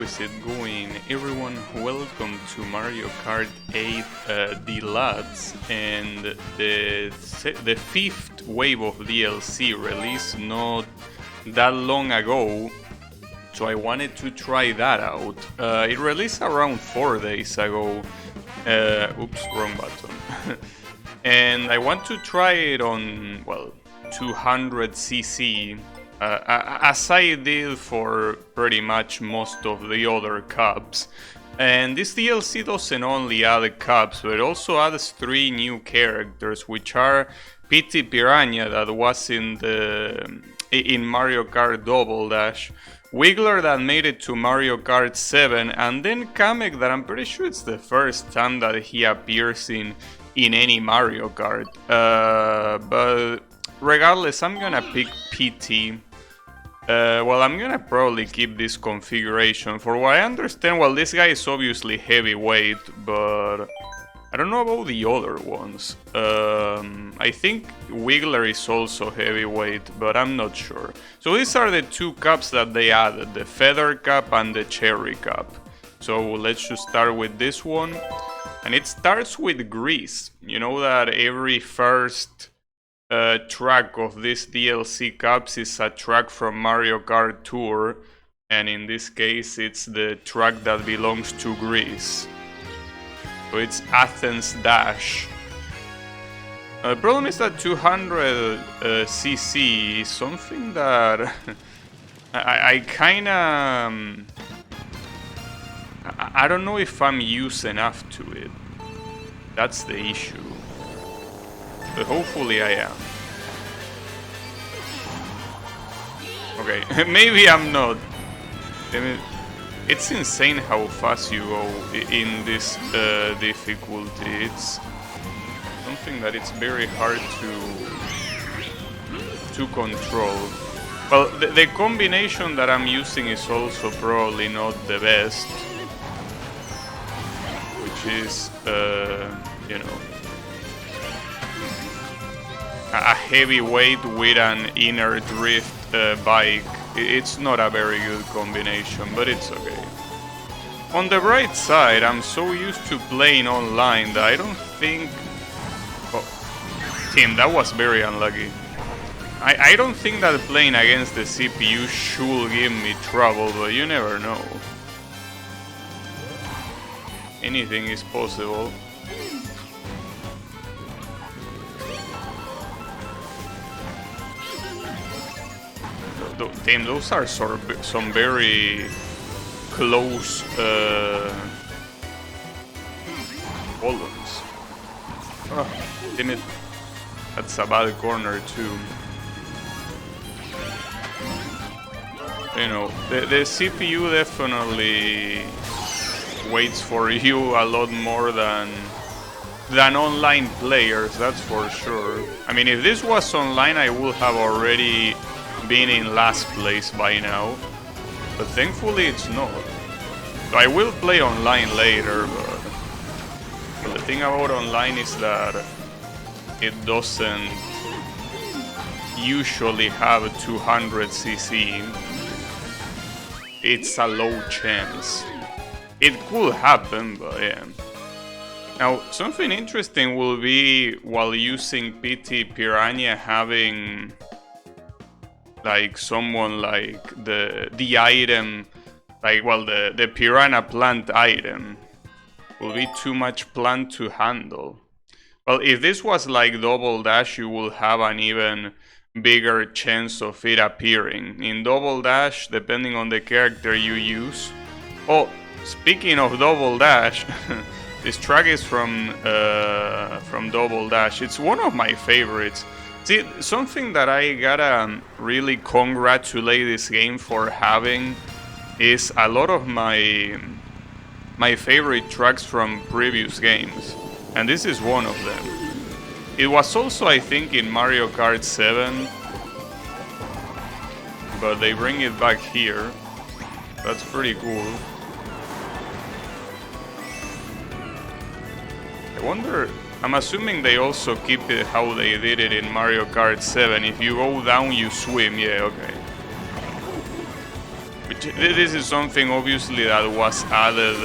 Is it going? Everyone, welcome to Mario Kart 8 Deluxe and the fifth wave of DLC released not that long ago, so I wanted to try that out. It released around 4 days ago. Oops, wrong button. And I want to try it on, well, 200cc. As I did for pretty much most of the other cups. And this DLC doesn't only add cups, but it also adds 3 new characters, which are PT Piranha that was in Mario Kart Double Dash, Wiggler that made it to Mario Kart 7, and then Kamek that I'm pretty sure it's the first time that he appears in any Mario Kart. But regardless, I'm gonna pick PT. Well, I'm gonna probably keep this configuration. For what I understand, well, this guy is obviously heavyweight, but I don't know about the other ones. I think Wiggler is also heavyweight, but I'm not sure. So these are the 2 cups that they added, the Feather Cup and the Cherry Cup. So let's just start with this one. And it starts with Grease. You know that every first track of this DLC cups is a track from Mario Kart Tour, and in this case it's the track that belongs to Greece. So it's Athens Dash. The problem is that 200cc is something that I kinda I don't know if I'm used enough to it. That's the issue. But hopefully I am. Okay, maybe I'm not. I mean, it's insane how fast you go in this difficulty. It's something that it's very hard to control. Well, the combination that I'm using is also probably not the best, which is, you know, a heavyweight with an inner drift bike. It's not a very good combination, but it's okay. On the bright side, I'm so used to playing online that I don't think... Oh, Tim, that was very unlucky. I don't think that playing against the CPU should give me trouble, but you never know. Anything is possible. Damn, those are some very close columns. Oh, damn it. That's a bad corner too. You know, the CPU definitely waits for you a lot more than online players, that's for sure. I mean, if this was online, I would have already been in last place by now, but thankfully it's not. So I will play online later, but the thing about online is that it doesn't usually have 200cc. It's a low chance. It could happen, but yeah. Now, something interesting will be, while using PT Piranha, having like someone like the item, like, well, the Piranha plant item will be too much plant to handle. Well, if this was like Double Dash, you will have an even bigger chance of it appearing. In Double Dash, depending on the character you use. Oh, speaking of Double Dash, this track is from Double Dash. It's one of my favorites. See, something that I gotta really congratulate this game for having is a lot of my favorite tracks from previous games, and this is one of them. It was also, I think, in Mario Kart 7, but they bring it back here. That's pretty cool. I wonder, I'm assuming they also keep it how they did it in Mario Kart 7. If you go down, you swim. Yeah, okay. This is something obviously that was added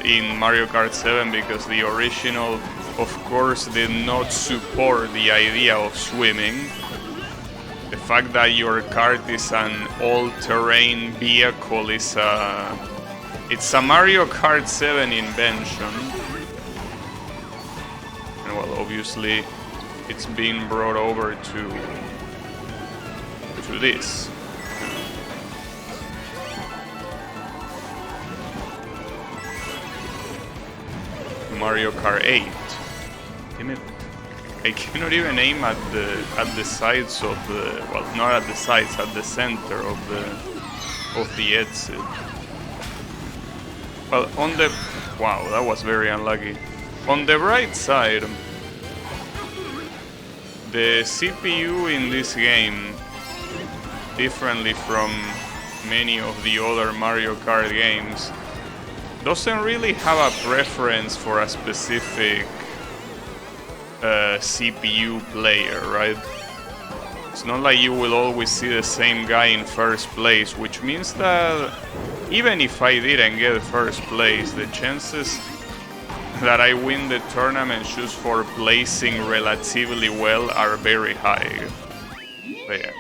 in Mario Kart 7 because the original, of course, did not support the idea of swimming. The fact that your kart is an all-terrain vehicle is it's a Mario Kart 7 invention. And well, obviously, it's being brought over to this. Mario Kart 8. Damn it. I cannot even aim at the sides of the, well, not at the sides, at the center of the exit. Well, on the, wow, that was very unlucky. On the right side, the CPU in this game, differently from many of the other Mario Kart games, doesn't really have a preference for a specific CPU player, right? It's not like you will always see the same guy in first place, which means that even if I didn't get first place, the chances that I win the tournament just for placing relatively well are very high. But yeah,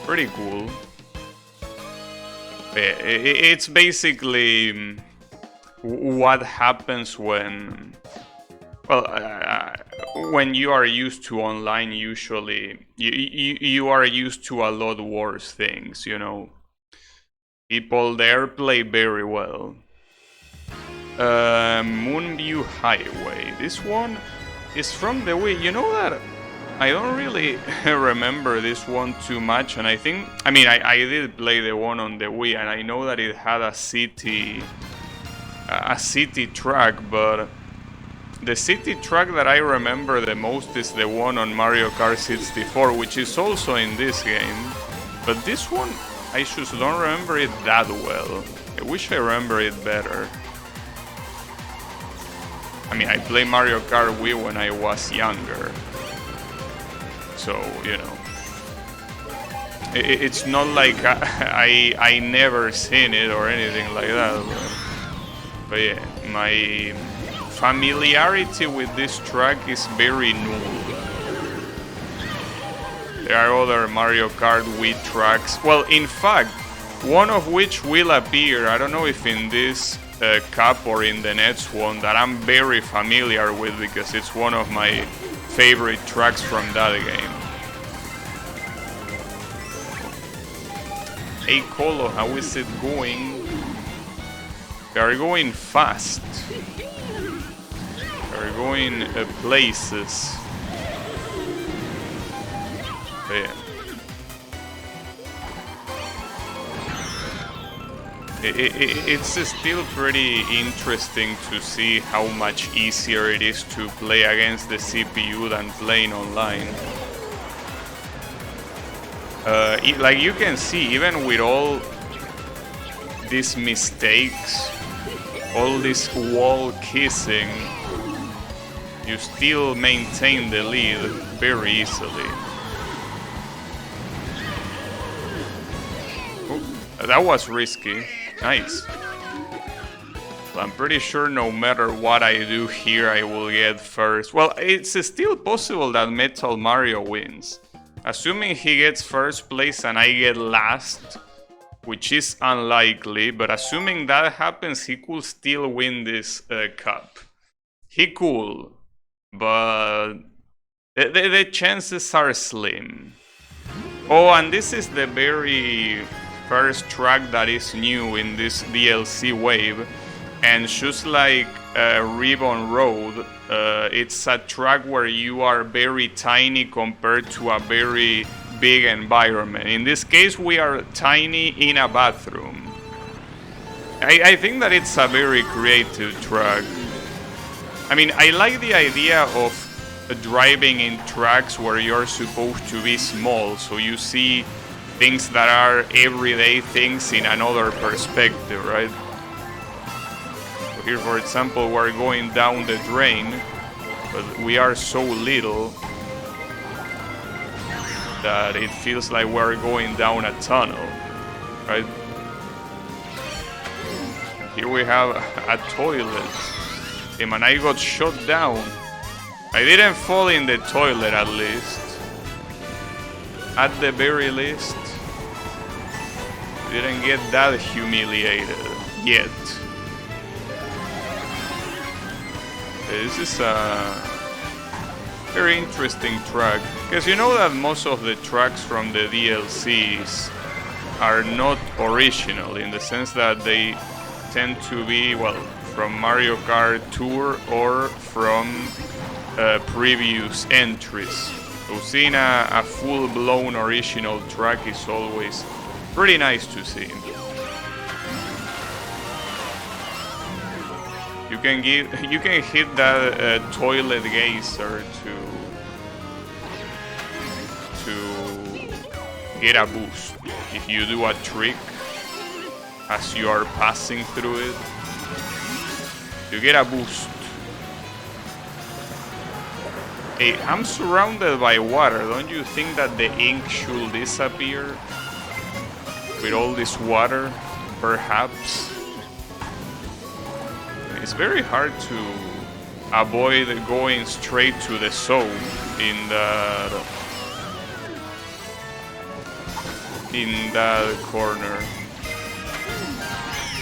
pretty cool. It's basically what happens when, well, when you are used to online. Usually, you are used to a lot worse things. You know, people there play very well. Moonview Highway. This one is from the Wii. You know that I don't really remember this one too much, and I think, I mean, I did play the one on the Wii, and I know that it had a city track, but the city track that I remember the most is the one on Mario Kart 64, which is also in this game. But this one, I just don't remember it that well. I wish I remember it better. I mean, I played Mario Kart Wii when I was younger. So, you know, it's not like I never seen it or anything like that. But yeah, my familiarity with this track is very null. There are other Mario Kart Wii tracks. Well, in fact, one of which will appear, I don't know if in this cup or in the next one, that I'm very familiar with because it's one of my favorite tracks from that game. Hey Colo, how is it going? We are going fast. We are going places. Yeah. It's still pretty interesting to see how much easier it is to play against the CPU than playing online. Like you can see, even with all these mistakes, all this wall kissing, you still maintain the lead very easily. Oh, that was risky. Nice. Well, I'm pretty sure no matter what I do here, I will get first. Well, it's still possible that Metal Mario wins. Assuming he gets first place and I get last, which is unlikely, but assuming that happens, he could still win this cup. He could, but the chances are slim. Oh, and this is the very first track that is new in this DLC wave, and just like Ribbon Road, it's a track where you are very tiny compared to a very big environment. In this case, we are tiny in a bathroom. I think that it's a very creative track. I mean, I like the idea of driving in tracks where you're supposed to be small, so you see things that are everyday things in another perspective, right? So here, for example, we're going down the drain, but we are so little that it feels like we're going down a tunnel. right? Here we have a toilet. Hey man, I got shot down. I didn't fall in the toilet at least. At the very least. Didn't get that humiliated yet. This is a very interesting track. Because you know that most of the tracks from the DLCs are not original in the sense that they tend to be, well, from Mario Kart Tour or from previous entries. So seeing a full-blown original track is always pretty nice to see. You can hit that toilet geyser to get a boost if you do a trick as you are passing through it. You get a boost. Hey, I'm surrounded by water. Don't you think that the ink should disappear with all this water? Perhaps. It's very hard to avoid going straight to the soap in that corner.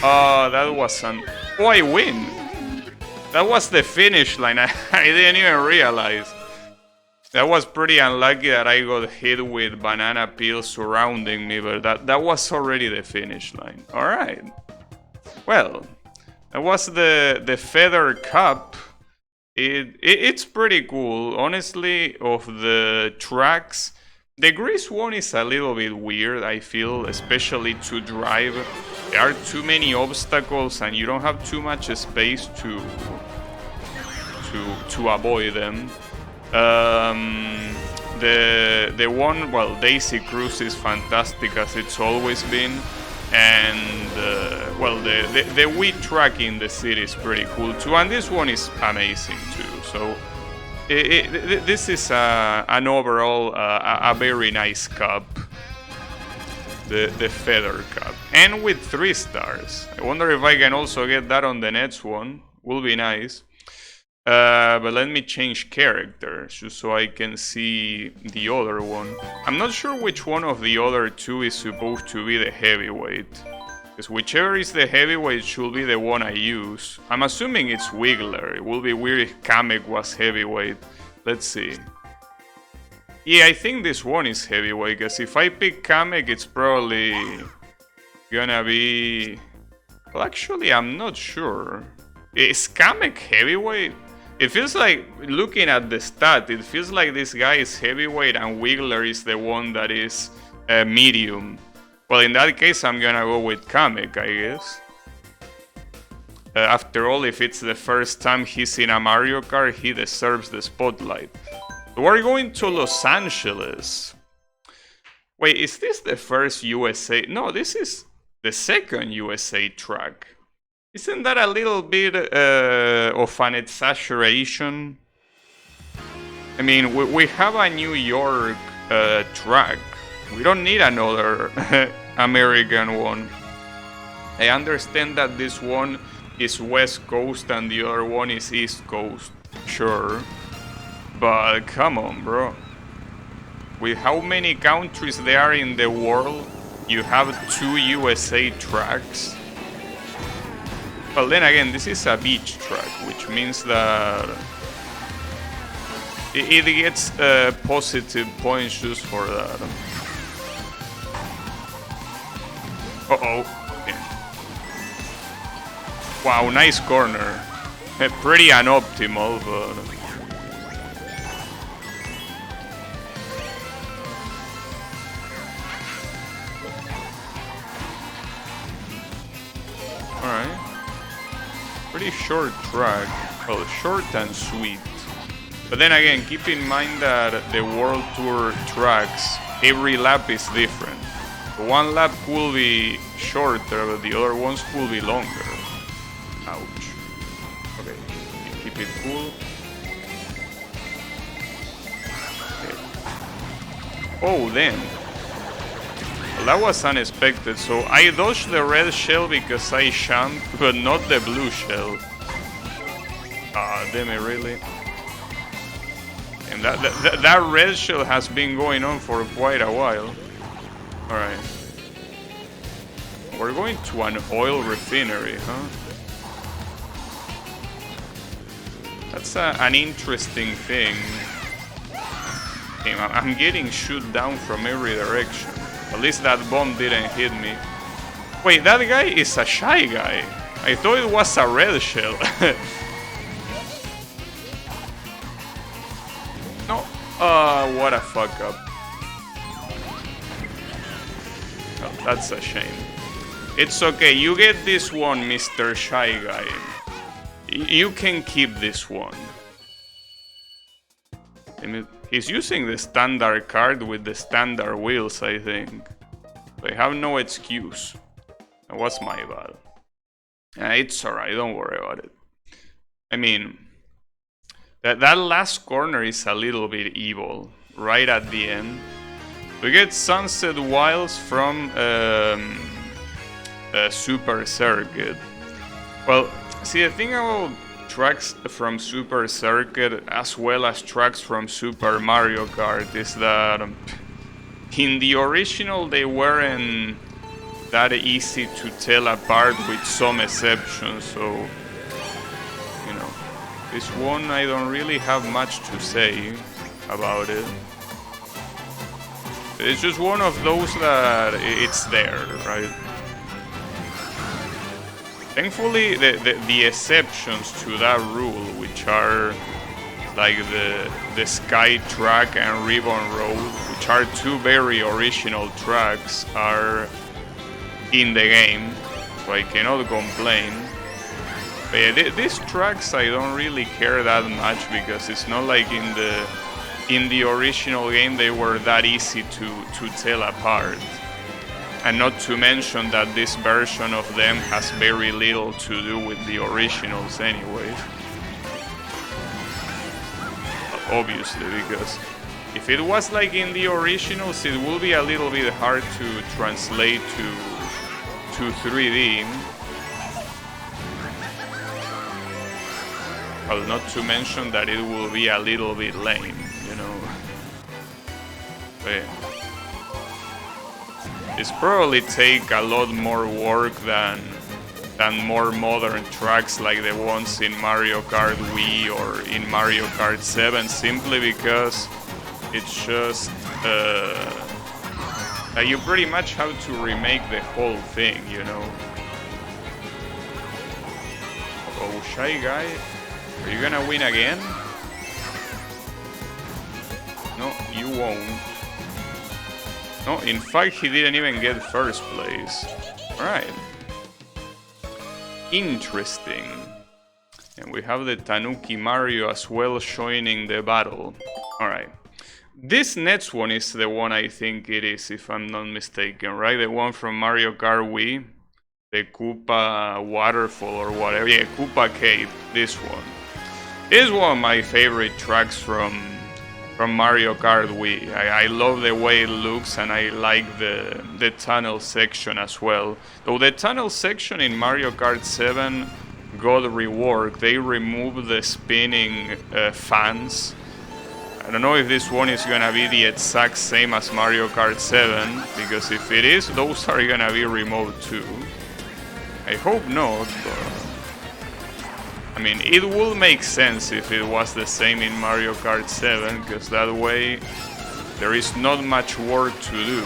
Oh, that was an... Oh, I win! That was the finish line. I didn't even realize. That was pretty unlucky that I got hit with banana peels surrounding me, but that was already the finish line. Alright. Well, that was the Feather Cup. It's pretty cool. Honestly, of the tracks, the Grease one is a little bit weird, I feel, especially to drive. There are too many obstacles and you don't have too much space to avoid them. The one, well, Daisy Cruise is fantastic as it's always been, and well, the Wii track in the city is pretty cool too, and this one is amazing too. So this is an overall a very nice cup, the Feather Cup, and with 3 stars. I wonder if I can also get that on the next one. Will be nice. But let me change character just so I can see the other one. I'm not sure which one of the other 2 is supposed to be the heavyweight, because whichever is the heavyweight should be the one I use. I'm assuming it's Wiggler. It would be weird if Kamek was heavyweight. Let's see. Yeah, I think this one is heavyweight, because if I pick Kamek, it's probably gonna be... Well, actually, I'm not sure. Is Kamek heavyweight? It feels like, looking at the stat, it feels like this guy is heavyweight and Wiggler is the one that is medium. Well, in that case, I'm gonna go with Kamek, I guess. After all, if it's the first time he's in a Mario Kart, he deserves the spotlight. We're going to Los Angeles. Wait, is this the first USA? No, this is the second USA track. Isn't that a little bit of an exaggeration? I mean, we have a New York track. We don't need another American one. I understand that this one is West Coast and the other one is East Coast. Sure. But come on, bro. With how many countries there are in the world, you have 2 USA tracks. Well, then again, this is a beach track, which means that it gets positive points just for that. Uh-oh. Yeah. Wow, nice corner. Pretty unoptimal, but... Alright. Pretty short track. Well, short and sweet. But then again, keep in mind that the World Tour tracks, every lap is different. One lap will be shorter, but the other ones will be longer. Ouch. Okay, keep it cool. Okay. Oh, damn. that was unexpected. So I dodged the red shell because I jumped, but not the blue shell. Ah, damn it, really? And that red shell has been going on for quite a while. Alright. We're going to an oil refinery, huh? That's an interesting thing. I'm getting shot down from every direction. At least that bomb didn't hit me. Wait, that guy is a shy guy. I thought it was a red shell. No. What a fuck up. Oh, that's a shame. It's okay, you get this one, Mr. Shy Guy. You can keep this one. He's using the standard card with the standard wheels, I think. So I have no excuse. That was my bad. It's alright, don't worry about it. I mean, that last corner is a little bit evil, right at the end. We get Sunset Wilds from Super Circuit. Well, see, the thing about tracks from Super Circuit as well as tracks from Super Mario Kart is that in the original they weren't that easy to tell apart with some exceptions, so you know, this one I don't really have much to say about it. It's just one of those that it's there, right? Thankfully, the exceptions to that rule, which are like the Sky Track and Ribbon Road, which are two very original tracks, are in the game, so I cannot complain. But yeah, these tracks I don't really care that much because it's not like in the original game they were that easy to tell apart. And not to mention that this version of them has very little to do with the originals anyway. Obviously, because if it was like in the originals, it will be a little bit hard to translate to 3D. Well, not to mention that it will be a little bit lame, you know. But yeah. It's probably take a lot more work than more modern tracks like the ones in Mario Kart Wii or in Mario Kart 7, simply because it's just you pretty much have to remake the whole thing, you know. Oh, Shy Guy, are you gonna win again? No, you won't. No, in fact, he didn't even get first place. Alright. Interesting. And we have the Tanuki Mario as well joining the battle. Alright. This next one is the one I think it is, if I'm not mistaken, right? The one from Mario Kart Wii. The Koopa Waterfall or whatever. Yeah, Koopa Cave. This one. This is one of my favorite tracks from Mario Kart Wii. I love the way it looks, and I like the tunnel section as well. Though the tunnel section in Mario Kart 7 got reworked. They removed the spinning fans. I don't know if this one is gonna be the exact same as Mario Kart 7, because if it is, those are gonna be removed too. I hope not, but I mean, it would make sense if it was the same in Mario Kart 7, because that way there is not much work to do.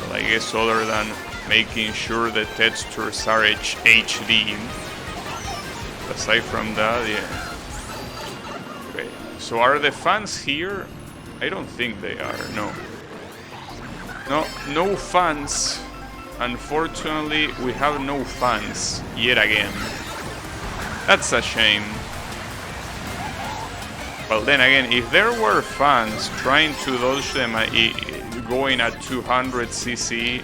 Well, I guess other than making sure the textures are HD. Aside from that, yeah. Okay, so are the fans here? I don't think they are, no. No fans. Unfortunately, we have no fans yet again. That's a shame. Well, then again, if there were fans trying to dodge them going at 200cc,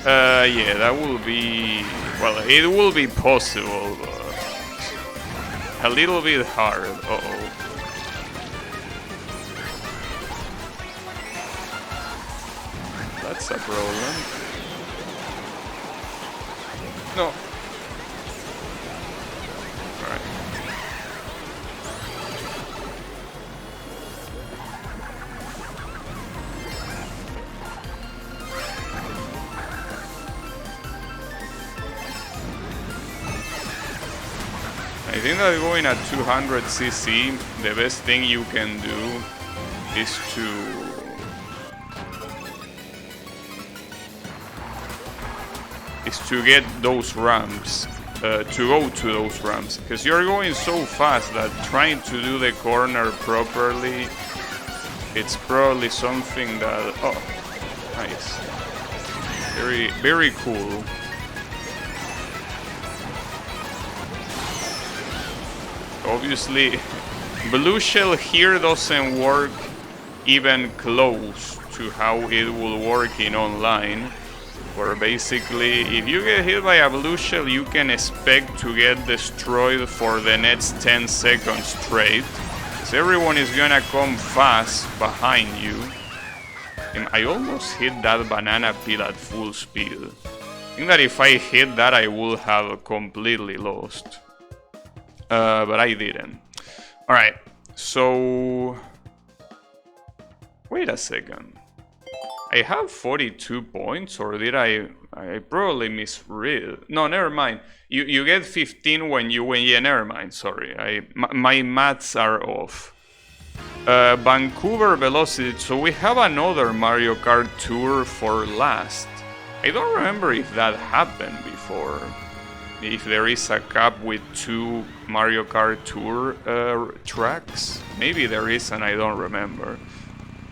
yeah, that will be... well, it will be possible, but a little bit hard. Uh-oh. That's a problem. No. Alright. I think that going at 200cc, the best thing you can do is to get those ramps, to go to those ramps, because you're going so fast that trying to do the corner properly, it's probably something that, oh, nice, very, very cool. Obviously, blue shell here doesn't work even close to how it will work in online, where basically if you get hit by a blue shell you can expect to get destroyed for the next 10 seconds straight, so everyone is gonna come fast behind you. And I almost hit that banana peel at full speed. I think that if I hit that I would have completely lost. But I didn't. Alright, so... Wait a second. I have 42 points, or did I probably misread. No, never mind. You get 15 when you win. Yeah, never mind, sorry. My maths are off. Vancouver Velocity. So we have another Mario Kart Tour for last. I don't remember if that happened before. If there is a cap with 2 Mario Kart Tour tracks. Maybe there is and I don't remember.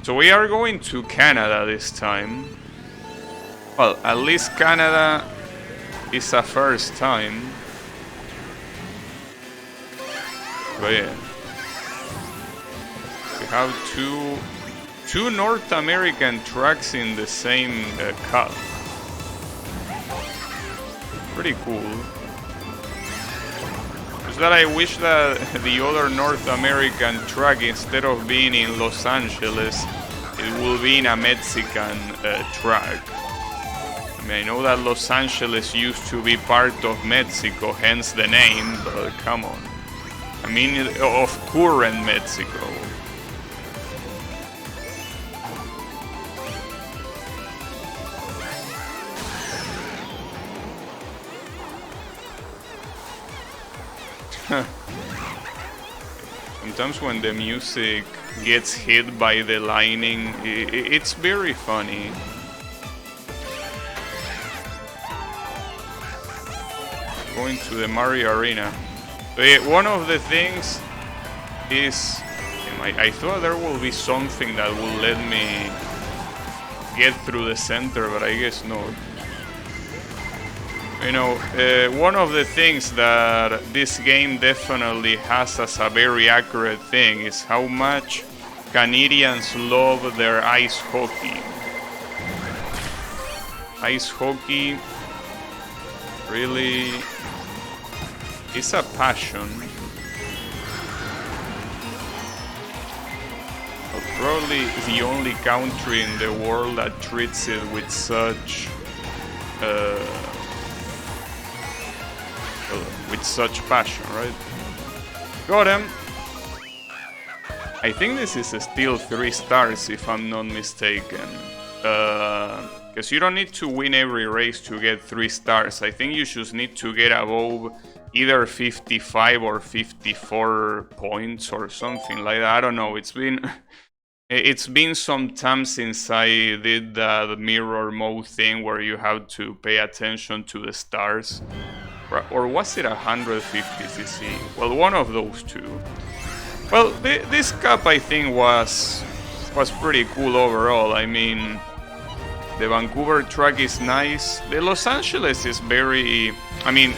So we are going to Canada this time. Well, at least Canada is a first time. But yeah. We have two North American tracks in the same cup. Pretty cool. Just that I wish that the other North American track, instead of being in Los Angeles, it will be in a Mexican track. I mean, I know that Los Angeles used to be part of Mexico, hence the name, but come on. I mean, of current Mexico. Sometimes when the music gets hit by the lightning, it's very funny. Going to the Mario Arena. One of the things is, I thought there will be something that will let me get through the center, but I guess not. You know, one of the things that this game definitely has as a very accurate thing is how much Canadians love their ice hockey. Ice hockey really is a passion. But probably the only country in the world that treats it with such passion, right? Got him. I think this is still 3 stars if I'm not mistaken. Because you don't need to win every race to get 3 stars. I think you just need to get above either 55 or 54 points or something like that. I don't know. It's been some time since I did the mirror mode thing where you have to pay attention to the stars. Or was it 150cc? Well, one of those two. Well, this cup I think was pretty cool overall. I mean, the Vancouver track is nice. The Los Angeles is very... I mean,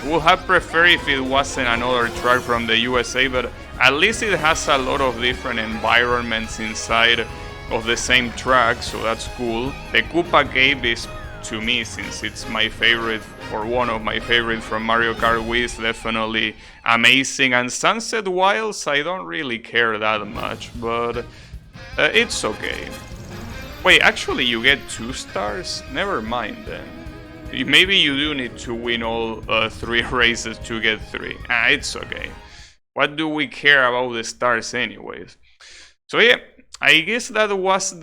would have preferred if it wasn't another track from the USA, but at least it has a lot of different environments inside of the same track, so that's cool. The Koopa Cave is, to me, since it's my favorite, or one of my favorite from Mario Kart Wii, is definitely amazing. And Sunset Wilds, I don't really care that much, but it's okay. Wait, actually you get 2 stars? Never mind then. Maybe you do need to win all 3 races to get 3. Ah, it's okay. What do we care about the stars anyways? So yeah, I guess that was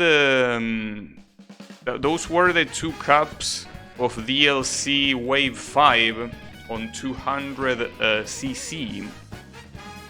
those were the 2 cups of DLC Wave 5 on 200 cc.